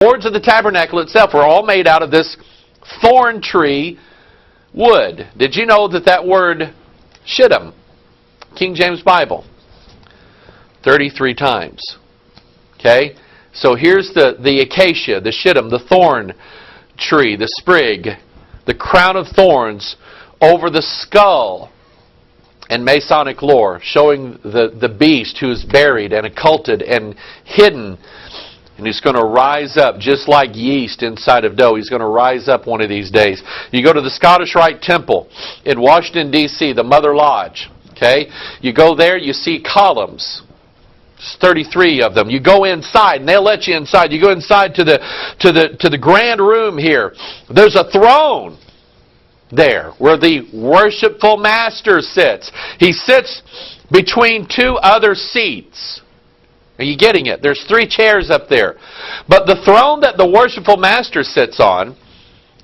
boards of the tabernacle itself were all made out of this thorn tree wood. Did you know that that word shittim, King James Bible, 33 times? Okay? So here's the acacia, the shittim, the thorn tree, the sprig, the crown of thorns over the skull. And Masonic lore, showing the beast who is buried and occulted and hidden. And he's going to rise up just like yeast inside of dough. He's going to rise up one of these days. You go to the Scottish Rite Temple in Washington, D.C., the Mother Lodge. Okay? You go there, you see columns. There's 33 of them. You go inside, and they'll let you inside. You go inside to the grand room here. There's a throne there where the worshipful master sits. He sits between two other seats. Are you getting it? There's 3 chairs up there. But the throne that the worshipful master sits on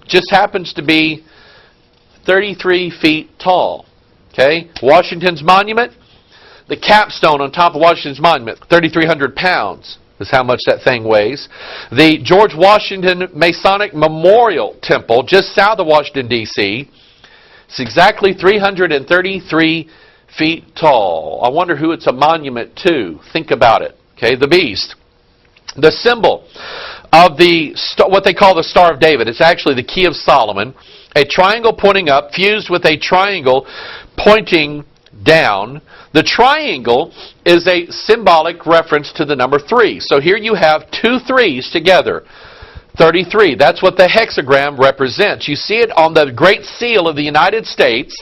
just happens to be 33 feet tall. Okay? Washington's monument, the capstone on top of Washington's monument, 3,300 pounds. Is how much that thing weighs. The George Washington Masonic Memorial Temple, just south of Washington, D.C., is exactly 333 feet tall. I wonder who it's a monument to. Think about it. Okay, the beast. The symbol of what they call the Star of David. It's actually the Key of Solomon. A triangle pointing up, fused with a triangle pointing down. The triangle is a symbolic reference to the number 3. So here you have 2 3s together. 33. That's what the hexagram represents. You see it on the Great Seal of the United States.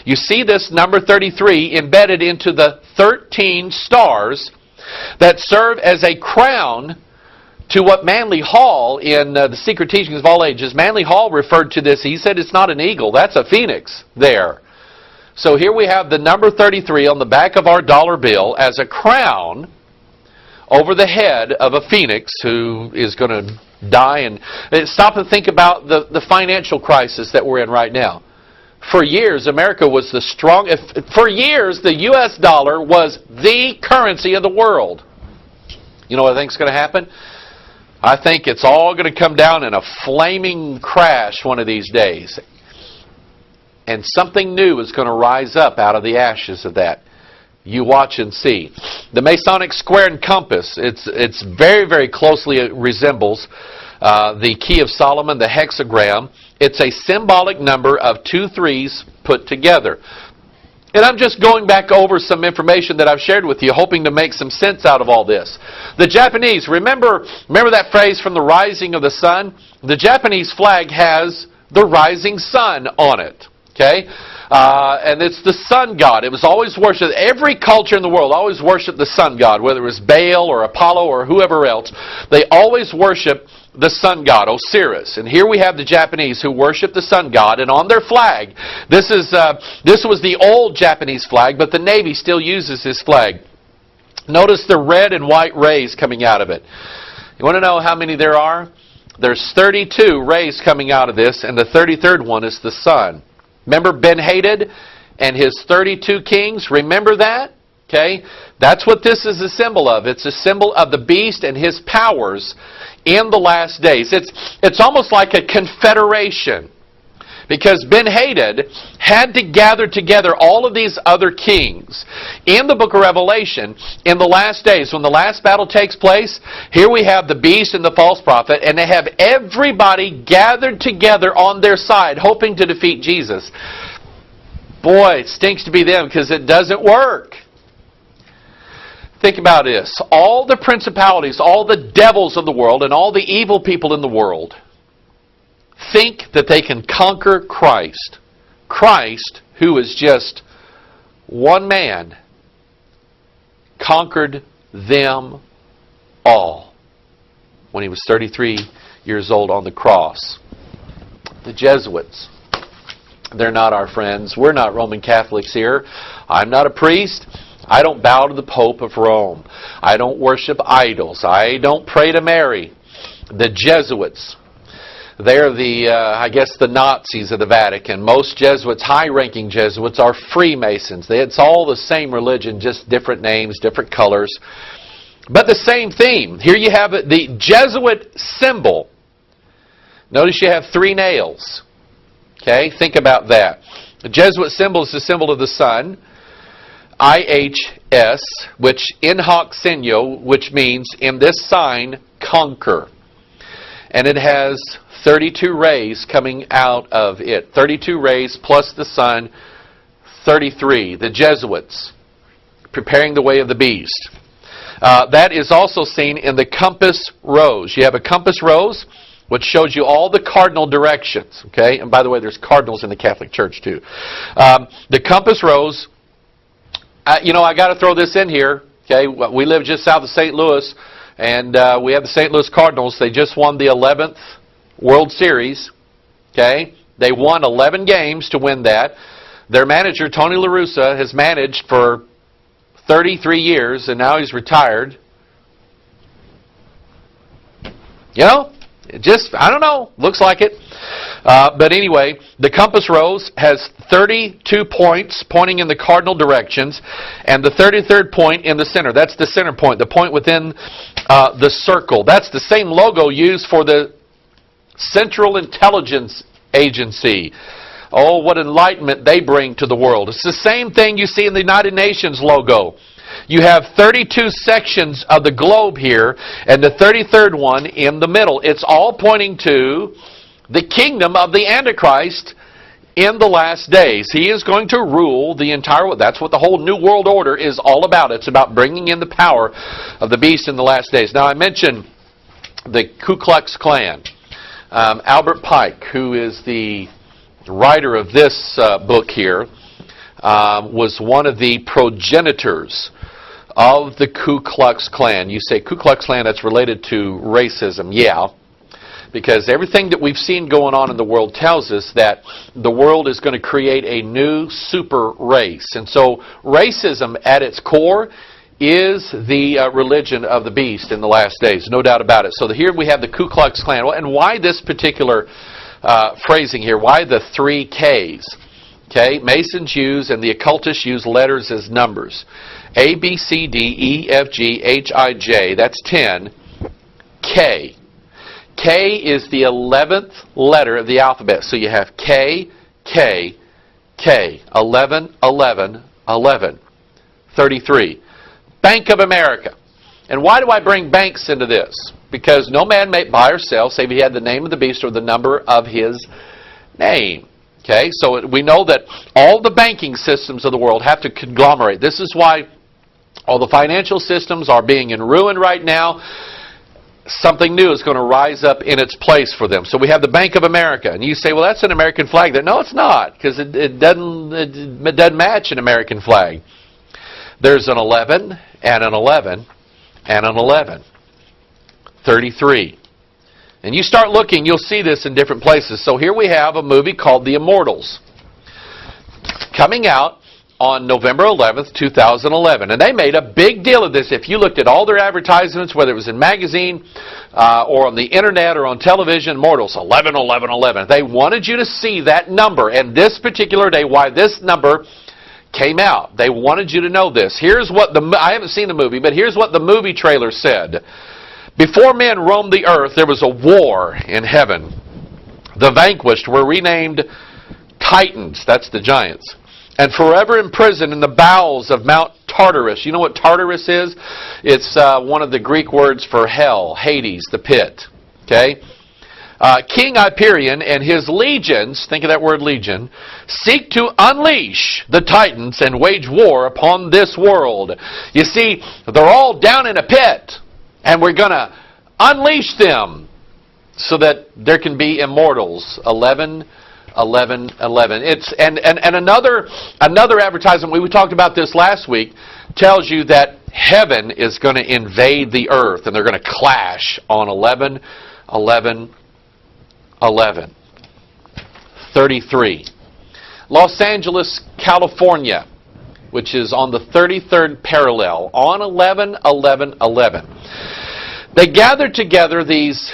You see this number 33 embedded into the 13 stars that serve as a crown to what Manly Hall in the Secret Teachings of All Ages. Manly Hall referred to this. He said it's not an eagle. That's a phoenix there. So here we have the number 33 on the back of our dollar bill as a crown over the head of a phoenix who is going to die. And stop and think about the financial crisis that we're in right now. For years, America was the strongest. For years, the U.S. dollar was the currency of the world. You know what I think is going to happen? I think it's all going to come down in a flaming crash one of these days. And something new is going to rise up out of the ashes of that. You watch and see. The Masonic square and compass, it's very, very closely resembles the Key of Solomon, the hexagram. It's a symbolic number of 2 3s put together. And I'm just going back over some information that I've shared with you, hoping to make some sense out of all this. The Japanese, remember that phrase from the rising of the sun? The Japanese flag has the rising sun on it. Okay? And it's the sun god. It was always worshipped. Every culture in the world always worshipped the sun god, whether it was Baal or Apollo or whoever else. They always worship the sun god, Osiris. And here we have the Japanese who worship the sun god, and on their flag, this was the old Japanese flag, but the Navy still uses this flag. Notice the red and white rays coming out of it. You want to know how many there are? There's 32 rays coming out of this, and the 33rd one is the sun. Remember Ben-Hadad and his 32 kings? Remember that? Okay? That's what this is a symbol of. It's a symbol of the beast and his powers in the last days. It's almost like a confederation. Because Ben-Hadad had to gather together all of these other kings. In the book of Revelation, in the last days, when the last battle takes place, here we have the beast and the false prophet, and they have everybody gathered together on their side, hoping to defeat Jesus. Boy, it stinks to be them because it doesn't work. Think about this. All the principalities, all the devils of the world, and all the evil people in the world think that they can conquer Christ. Christ, who is just one man, conquered them all when he was 33 years old on the cross. The Jesuits, they're not our friends. We're not Roman Catholics here. I'm not a priest. I don't bow to the Pope of Rome. I don't worship idols. I don't pray to Mary. The Jesuits, they're the Nazis of the Vatican. Most Jesuits, high-ranking Jesuits, are Freemasons. It's all the same religion, just different names, different colors. But the same theme. Here you have the Jesuit symbol. Notice you have 3 nails. Okay, think about that. The Jesuit symbol is the symbol of the sun. IHS, which in hoc signo, which means in this sign, conquer. And it has 32 rays coming out of it. 32 rays plus the sun, 33. The Jesuits preparing the way of the beast. That is also seen in the compass rose. You have a compass rose, which shows you all the cardinal directions. Okay, and by the way, there's cardinals in the Catholic Church too. The compass rose. I got to throw this in here. Okay, we live just south of St. Louis, and we have the St. Louis Cardinals. They just won the 11th World Series. Okay, they won 11 games to win that. Their manager, Tony La Russa, has managed for 33 years, and now he's retired. I don't know. Looks like it. But anyway, the compass rose has 32 points pointing in the cardinal directions, and the 33rd point in the center. That's the center point, the point within the circle. That's the same logo used for the Central Intelligence Agency. Oh, what enlightenment they bring to the world. It's the same thing you see in the United Nations logo. You have 32 sections of the globe here, and the 33rd one in the middle. It's all pointing to the kingdom of the Antichrist in the last days. He is going to rule the entire world. That's what the whole New World Order is all about. It's about bringing in the power of the beast in the last days. Now, I mentioned the Ku Klux Klan. Albert Pike, who is the writer of this book here, was one of the progenitors of the Ku Klux Klan. You say Ku Klux Klan, that's related to racism. Yeah, because everything that we've seen going on in the world tells us that the world is going to create a new super race. And so racism at its core is the religion of the beast in the last days, no doubt about it. So here we have the Ku Klux Klan. And why this particular phrasing here? Why the 3 Ks? Okay, Masons use and the occultists use letters as numbers. A, B, C, D, E, F, G, H, I, J. That's 10. K. K is the 11th letter of the alphabet. So you have K, K, K. 11, 11, 11. 33. Bank of America. And why do I bring banks into this? Because no man may buy or sell save he had the name of the beast or the number of his name. Okay, so we know that all the banking systems of the world have to conglomerate. This is why all the financial systems are being in ruin right now. Something new is going to rise up in its place for them. So we have the Bank of America. And you say, well, that's an American flag there. No, it's not, because it doesn't match an American flag. There's an 11 and an 11 and an 11. 33. And you start looking, you'll see this in different places. So here we have a movie called The Immortals, coming out on November 11th, 2011. And they made a big deal of this. If you looked at all their advertisements, whether it was in magazine or on the internet or on television, Immortals, 11, 11, 11. They wanted you to see that number. And this particular day, why this number came out. They wanted you to know this. Here's what I haven't seen the movie, but here's what the movie trailer said. Before men roamed the earth, there was a war in heaven. The vanquished were renamed Titans, that's the giants, and forever imprisoned in the bowels of Mount Tartarus. You know what Tartarus is? It's one of the Greek words for hell, Hades, the pit. Okay? King Hyperion and his legions, think of that word legion, seek to unleash the Titans and wage war upon this world. You see, they're all down in a pit. And we're going to unleash them so that there can be immortals. 11, 11, 11. And another advertisement, we talked about this last week, tells you that heaven is going to invade the earth. And they're going to clash on 11, 11, 11. 33. Los Angeles, California, which is on the 33rd parallel, on 11, 11, 11. They gathered together these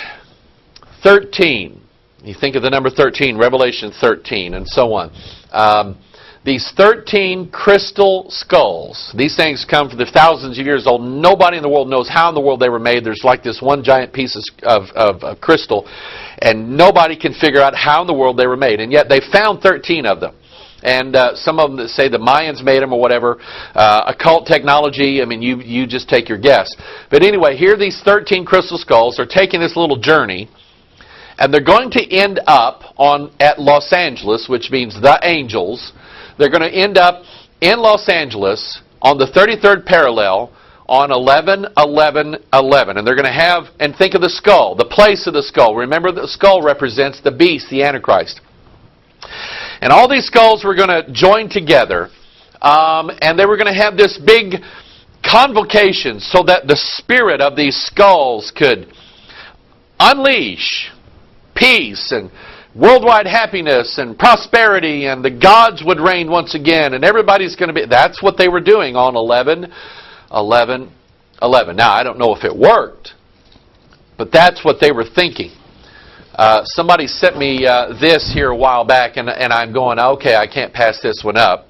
13. You think of the number 13, Revelation 13, and so on. these 13 crystal skulls. These things come from the thousands of years old. Nobody in the world knows how in the world they were made. There's like this one giant piece of crystal, and nobody can figure out how in the world they were made. And yet they found 13 of them. And some of them that say the Mayans made them or whatever. Occult technology, I mean, you just take your guess. But anyway, here these 13 crystal skulls are taking this little journey. And they're going to end up at Los Angeles, which means the angels. They're going to end up in Los Angeles on the 33rd parallel on 11/11/11. And they're going to have, and think of the skull, the place of the skull. Remember, the skull represents the beast, the Antichrist. And all these skulls were going to join together, and they were going to have this big convocation so that the spirit of these skulls could unleash peace and worldwide happiness and prosperity, and the gods would reign once again, and everybody's going to be... That's what they were doing on 11/11/11. Now, I don't know if it worked, but that's what they were thinking. Somebody sent me this here a while back, and I'm going, okay, I can't pass this one up.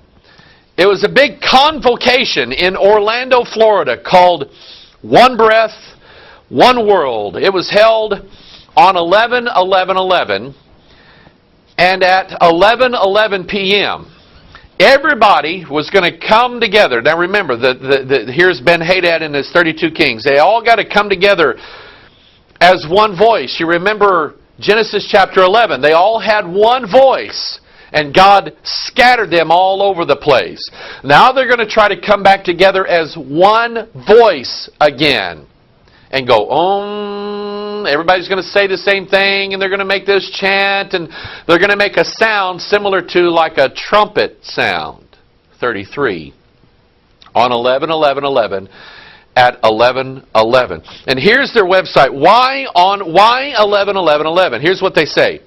It was a big convocation in Orlando, Florida, called One Breath, One World. It was held on 11/11/11, and at 11:11 p.m., everybody was going to come together. Now remember, here's Ben-Hadad and his 32 kings. They all got to come together as one voice. You remember Genesis chapter 11. They all had one voice, and God scattered them all over the place. Now they're going to try to come back together as one voice again and go, everybody's going to say the same thing, and they're going to make this chant, and they're going to make a sound similar to like a trumpet sound. 33. On 11/11/11 at 11:11. And here's their website. Why 11/11/11? Here's what they say.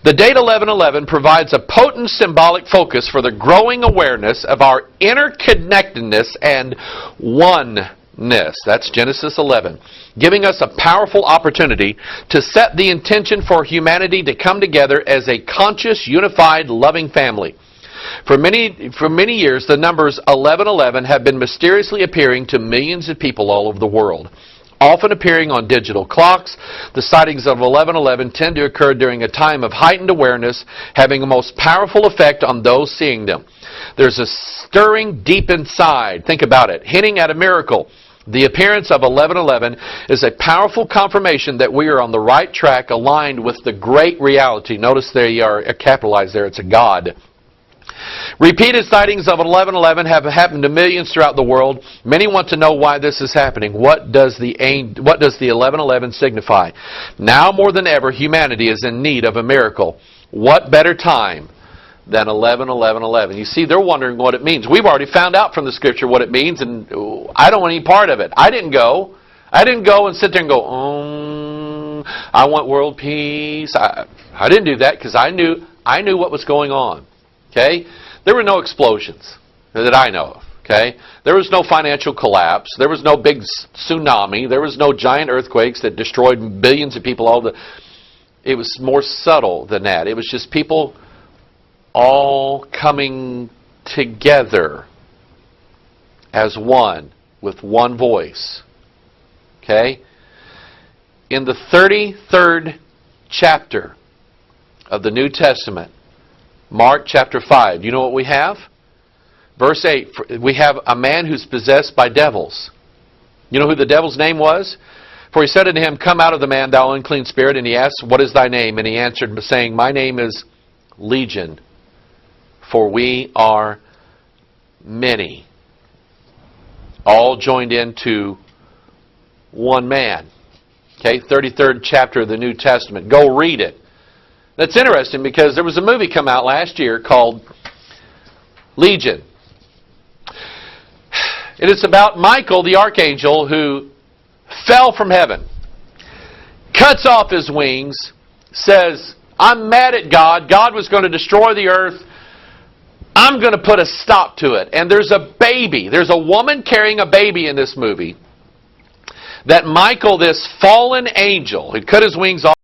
The date 11/11 provides a potent symbolic focus for the growing awareness of our interconnectedness and oneness. That's Genesis 11. Giving us a powerful opportunity to set the intention for humanity to come together as a conscious, unified, loving family. For many years, the numbers 11/11 have been mysteriously appearing to millions of people all over the world. Often appearing on digital clocks, the sightings of 11/11 tend to occur during a time of heightened awareness, having a most powerful effect on those seeing them. There's a stirring deep inside, think about it, hinting at a miracle. The appearance of 11/11 is a powerful confirmation that we are on the right track, aligned with the great reality. Notice they are capitalized there, it's a God. Repeated sightings of 11/11 have happened to millions throughout the world. Many want to know why this is happening. What does the 11/11 signify? Now more than ever, humanity is in need of a miracle. What better time than 11/11/11? You see, they're wondering what it means. We've already found out from the Scripture what it means, and I don't want any part of it. I didn't go and sit there and go, I want world peace. I didn't do that because I knew what was going on. Okay? There were no explosions that I know of. Okay? There was no financial collapse. There was no big tsunami. There was no giant earthquakes that destroyed billions of people. It was more subtle than that. It was just people all coming together as one, with one voice. Okay? In the 33rd chapter of the New Testament, Mark chapter 5, do you know what we have? Verse 8, we have a man who's possessed by devils. You know who the devil's name was? For he said unto him, Come out of the man, thou unclean spirit. And he asked, What is thy name? And he answered, saying, My name is Legion, for we are many. All joined into one man. Okay, 33rd chapter of the New Testament. Go read it. That's interesting because there was a movie come out last year called Legion. It is about Michael, the archangel, who fell from heaven, cuts off his wings, says, I'm mad at God. God was going to destroy the earth. I'm going to put a stop to it. And there's a baby. There's a woman carrying a baby in this movie that Michael, this fallen angel, who cut his wings off,